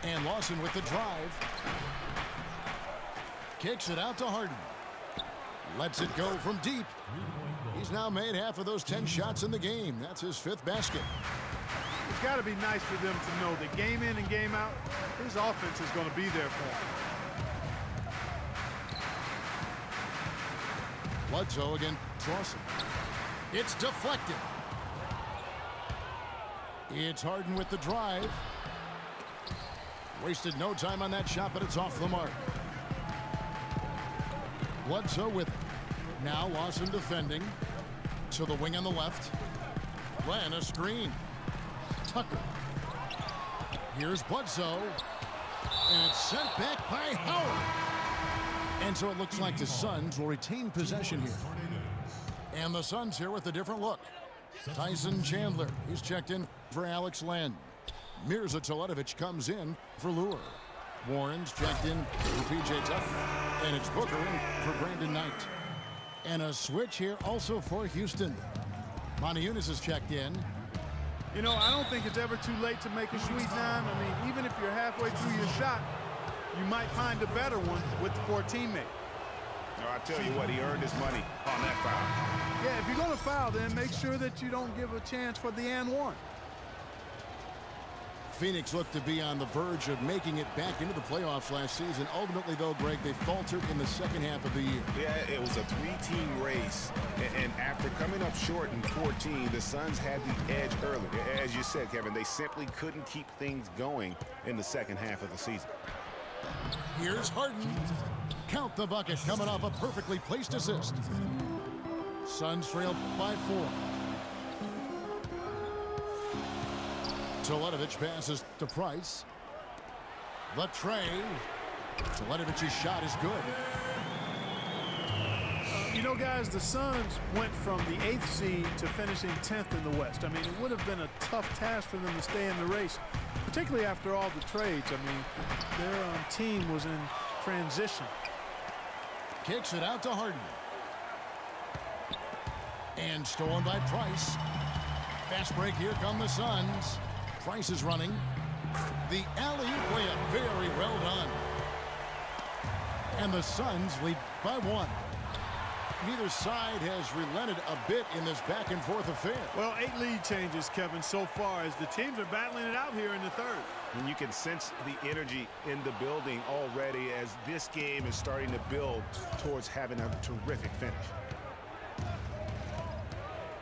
And Lawson with the drive. Kicks it out to Harden. Lets it go from deep. He's now made half of those 10 shots in the game. That's his 5th basket. It's got to be nice for them to know that game in and game out, his offense is going to be there for him. Bledsoe against Lawson. It's deflected. It's Harden with the drive. Wasted no time on that shot, but it's off the mark. Bledsoe with it. Now Lawson defending. To the wing on the left. Ran a screen. Tucker. Here's Bledsoe. And it's sent back by Howard. And so it looks like the Suns will retain possession here. And the Suns here with a different look. Tyson Chandler, he's checked in for Alex Len. Mirza Teletovic comes in for Lure. Warren's checked in for P.J. Tucker. And it's Booker in for Brandon Knight. And a switch here also for Houston. Moniunas is checked in. You know, I don't think it's ever too late to make a sweet dime. I mean, even if you're halfway through your shot, you might find a better one with for a teammate. No, I tell you what, he earned his money on that foul. Yeah, if you're going to foul, then make sure that you don't give a chance for the and one. Phoenix looked to be on the verge of making it back into the playoffs last season. Ultimately, though, Greg, they faltered in the second half of the year. Yeah, it was a 3-team race. And after coming up short in 14, the Suns had the edge early. As you said, Kevin, they simply couldn't keep things going in the second half of the season. Here's Harden. Count the bucket coming off a perfectly placed assist. Suns trail by 4. Teletovic passes to Price. The tray. Teletovic's shot is good. You know, guys, the Suns went from the 8th seed to finishing 10th in the West. I mean, it would have been a tough task for them to stay in the race, particularly after all the trades. I mean, their team was in transition. Kicks it out to Harden. And stolen by Price. Fast break, here come the Suns. Price is running. The alley-oop layup, very well done. And the Suns lead by 1. Neither side has relented a bit in this back-and-forth affair. Well, 8 lead changes, Kevin, so far as the teams are battling it out here in the third. And you can sense the energy in the building already as this game is starting to build towards having a terrific finish.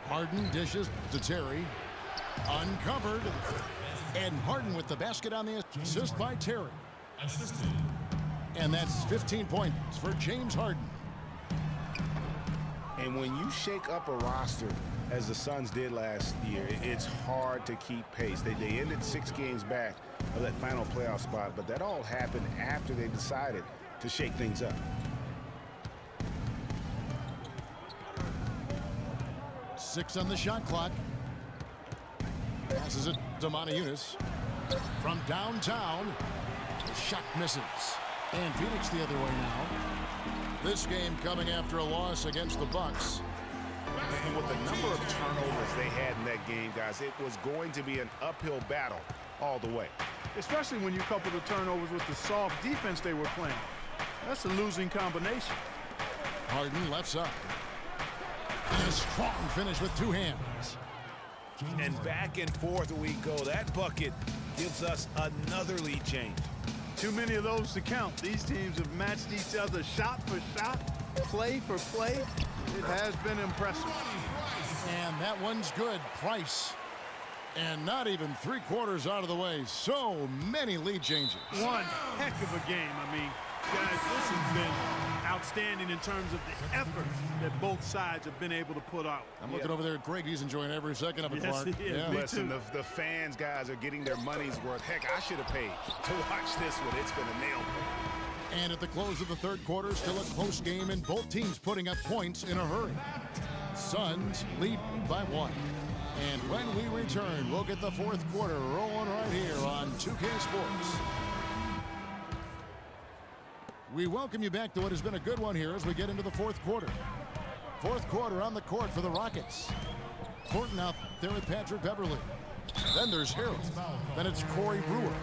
Harden dishes to Terry. Uncovered. And Harden with the basket on the assist by Terry. And that's 15 points for James Harden. And when you shake up a roster, as the Suns did last year, it's hard to keep pace. They ended 6 games back of that final playoff spot, but that all happened after they decided to shake things up. 6 on the shot clock. Passes it to Moniunas. From downtown, the shot misses. And Phoenix the other way now. This game coming after a loss against the Bucks. And with the number of turnovers they had in that game, guys, it was going to be an uphill battle all the way. Especially when you couple the turnovers with the soft defense they were playing. That's a losing combination. Harden left side. And a strong finish with 2 hands. And back and forth we go. That bucket gives us another lead change. Too many of those to count. These teams have matched each other shot for shot, play for play. It has been impressive. And that one's good. Price. And not even 3/4 out of the way. So many lead changes. One heck of a game. I mean, guys, this has been outstanding in terms of the effort that both sides have been able to put out. I'm looking over there at Greg. He's enjoying every second of it, Yes, Clark. he is. Yeah. Listen, the fans, guys, are getting their money's worth. Heck, I should have paid to watch this one. It's been a nail biter. And at the close of the third quarter, still a close game, and both teams putting up points in a hurry. Suns lead by 1. And when we return, we'll get the fourth quarter rolling right here on 2K Sports. We welcome you back to what has been a good one here as we get into the fourth quarter. Fourth quarter on the court for the Rockets. Thornton out there with Patrick Beverly. Then there's Harold. Then it's Corey Brewer.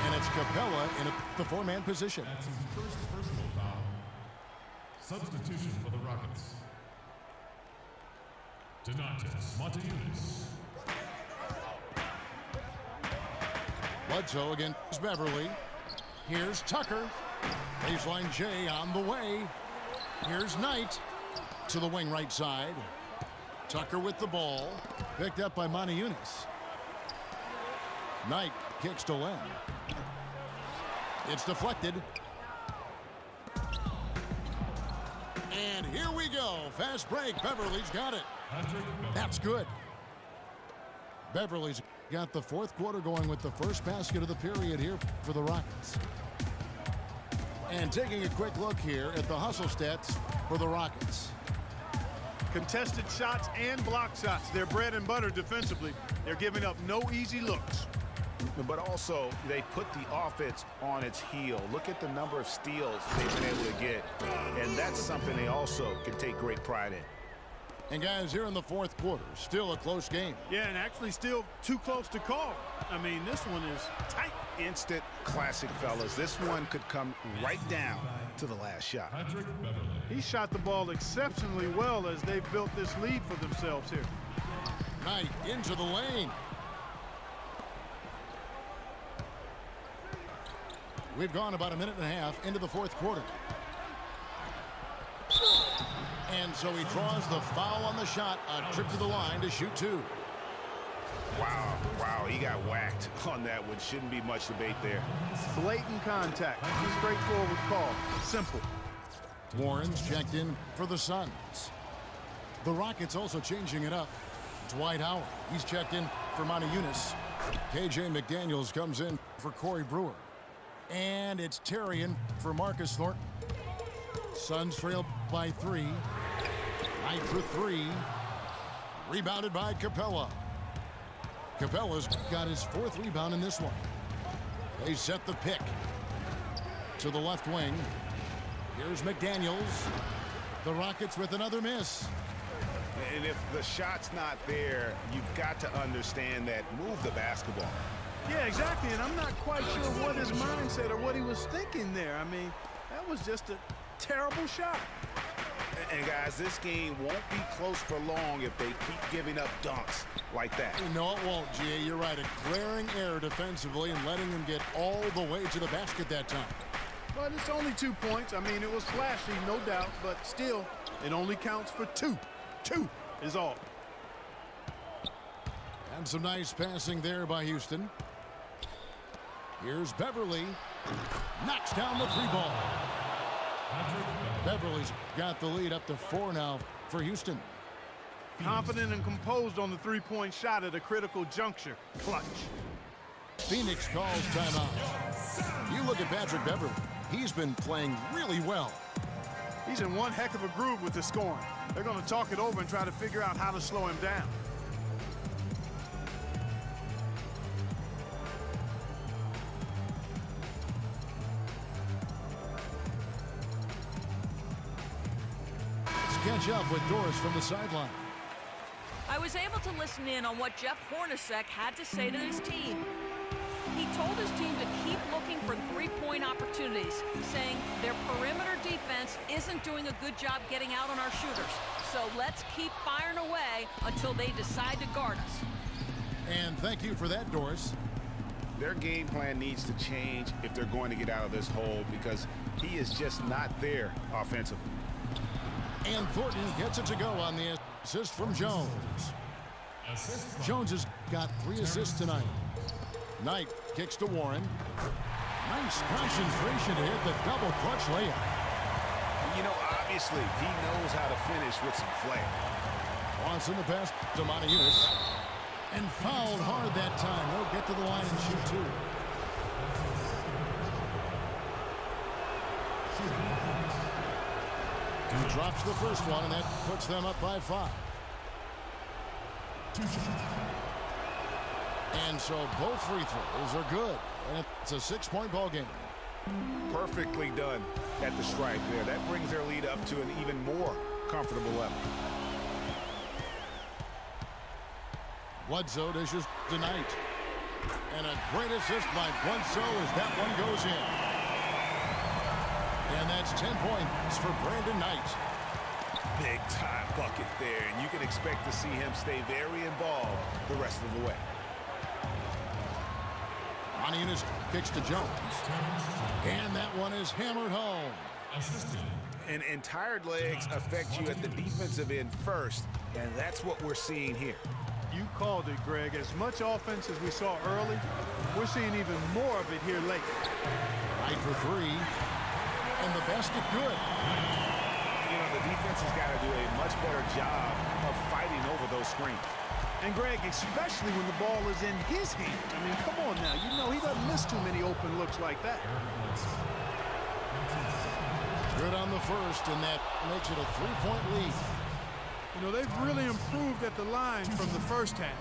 And it's Capella in the four-man position. That's his first personal foul. Substitution for the Rockets. Montezunis. Bledsoe against Beverly. Here's Tucker. Baseline J on the way. Here's Knight to the wing right side. Tucker with the ball. Picked up by Montezunis. Knight kicks to Len. It's deflected. And here we go. Fast break. Beverly's got it. That's good. Beverly's got the fourth quarter going with the first basket of the period here for the Rockets. And taking a quick look here at the hustle stats for the Rockets. Contested shots and block shots. They're bread and butter defensively. They're giving up no easy looks. But also, they put the offense on its heel. Look at the number of steals they've been able to get. And that's something they also can take great pride in. And guys, here in the fourth quarter, still a close game. Yeah, and actually still too close to call. I mean, this one is tight. Instant classic, fellas. This one could come right down to the last shot. He shot the ball exceptionally well as they've built this lead for themselves here. Knight into the lane. We've gone about a minute and a half into the fourth quarter. And so he draws the foul on the shot. A trip to the line to shoot two. Wow, he got whacked on that one. Shouldn't be much debate there. Blatant contact. Straightforward call. Simple. Warren's checked in for the Suns. The Rockets also changing it up. Dwight Howard, he's checked in for Montezunis. KJ McDaniels comes in for Corey Brewer. And it's Terrian for Marcus Thornton. Suns trail by 3. Knight for 3. Rebounded by Capella. Capella's got his fourth rebound in this one. They set the pick to the left wing. Here's McDaniels. The Rockets with another miss. And if the shot's not there, you've got to understand that. Move the basketball. Yeah, exactly. And I'm not quite sure what his mindset or what he was thinking there. I mean, that was just a terrible shot. And guys, this game won't be close for long if they keep giving up dunks like that. No, it won't, G.A. You're right. A glaring error defensively and letting them get all the way to the basket that time. But it's only 2 points. I mean, it was flashy, no doubt, but still, it only counts for 2. 2 is all. And some nice passing there by Houston. Here's Beverly. Knocks down the three ball. Beverly's got the lead up to 4 now for Houston. Confident and composed on the three-point shot at a critical juncture. Clutch. Phoenix calls timeout. You look at Patrick Beverly. He's been playing really well. He's in one heck of a groove with the scoring. They're going to talk it over and try to figure out how to slow him down. Catch up with Doris from the sideline. I was able to listen in on what Jeff Hornacek had to say to his team. He told his team to keep looking for three-point opportunities, saying their perimeter defense isn't doing a good job getting out on our shooters. So let's keep firing away until they decide to guard us. And thank you for that, Doris. Their game plan needs to change if they're going to get out of this hole because he is just not there offensively. And Thornton gets it to go on the assist from Jones. Jones has got 3 assists tonight. Knight kicks to Warren. Nice concentration to hit the double clutch layup. You know, obviously, he knows how to finish with some flair. Wants in the pass to Montezunis. And fouled hard that time. He'll get to the line and shoot 2. He drops the first one, and that puts them up by 5. And so both free throws are good. And it's a 6-point ball game. Perfectly done at the stripe there. That brings their lead up to an even more comfortable level. Bledsoe dishes to Knight. And a great assist by Bledsoe as that one goes in. And that's 10 points for Brandon Knight. Big time bucket there, and you can expect to see him stay very involved the rest of the way. Onion kicks to Jones. And that one is hammered home. And tired legs affect you at the defensive end first, and that's what we're seeing here. You called it, Greg. As much offense as we saw early, we're seeing even more of it here late. Right for three. And the basket good. You know, the defense has got to do a much better job of fighting over those screens. And Greg, especially when the ball is in his hand. I mean, come on now. You know he doesn't miss too many open looks like that. Good on the first, and that makes it a 3-point lead. You know, they've really improved at the line from the first half.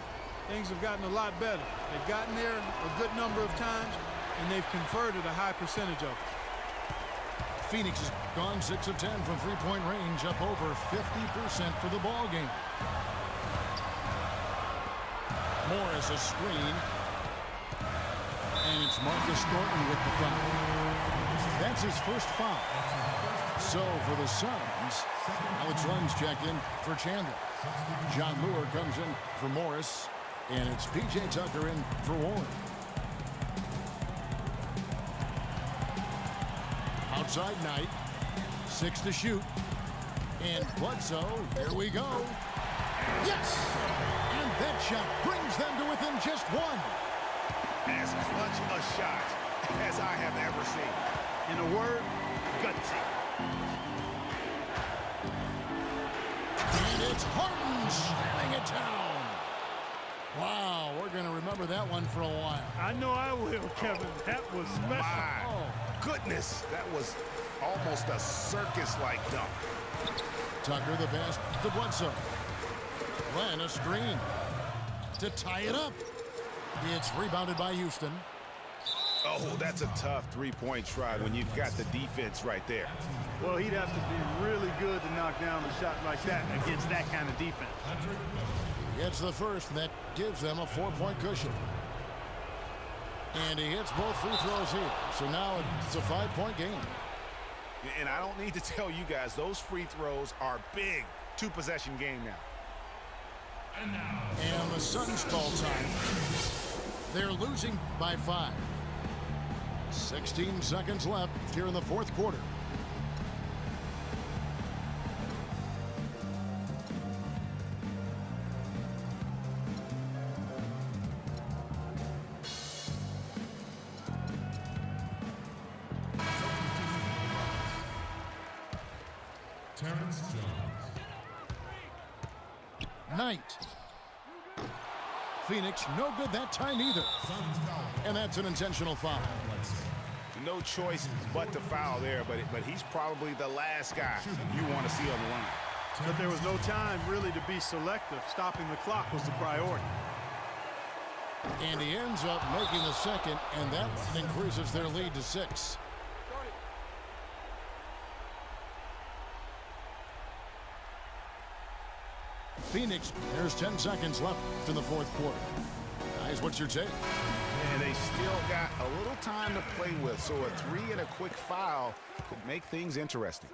Things have gotten a lot better. They've gotten there a good number of times, and they've converted a high percentage of it. Phoenix has gone 6 of 10 from three-point range, up over 50% for the ball game. Morris a screen. And it's Marcus Thornton with the foul. That's his first foul. So for the Suns, Alex Lunn's checked in for Chandler. John Lure comes in for Morris. And it's P.J. Tucker in for Warren. Outside Knight. 6 to shoot. And Bledsoe, here we go. Yes! And that shot brings them to within just one. As clutch a shot as I have ever seen. In a word, gutsy. And it's Harden slamming it down. Wow, we're going to remember that one for a while. I know I will, Kevin. That was special. My goodness, that was almost a circus-like dunk. Tucker the pass to Bledsoe. Glenn a screen to tie it up. It's rebounded by Houston. Oh, that's a tough three-point try when you've got the defense right there. Well, he'd have to be really good to knock down a shot like that against that kind of defense. It's the first, and that gives them a 4-point cushion. And he hits both free throws here. So now it's a 5-point game. And I don't need to tell you guys, those free throws are big. Two-possession game now. And the Suns call time. They're losing by 5. 16 seconds left here in the fourth quarter. Terrence Jones. Knight. Phoenix, no good that time either. And that's an intentional foul. No choice but to foul there, but he's probably the last guy you want to see on the line. But there was no time really to be selective. Stopping the clock was the priority. And he ends up making the second, and that increases their lead to 6. Phoenix, there's 10 seconds left in the fourth quarter. Guys, what's your take? And they still got a little time to play with, so a 3 and a quick foul could make things interesting.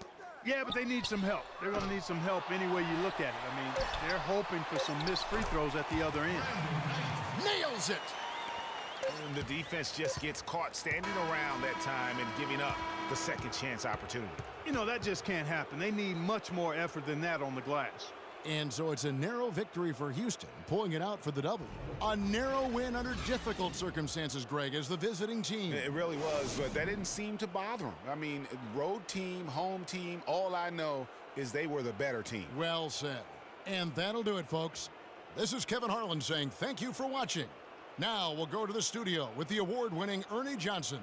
Yeah, but they need some help. They're going to need some help any way you look at it. I mean, they're hoping for some missed free throws at the other end. Nails it! And the defense just gets caught standing around that time and giving up the second chance opportunity. You know, that just can't happen. They need much more effort than that on the glass. And so it's a narrow victory for Houston, pulling it out for the W. A narrow win under difficult circumstances, Greg, as the visiting team. It really was, but that didn't seem to bother them. I mean, road team, home team, all I know is they were the better team. Well said. And that'll do it, folks. This is Kevin Harlan saying thank you for watching. Now we'll go to the studio with the award-winning Ernie Johnson.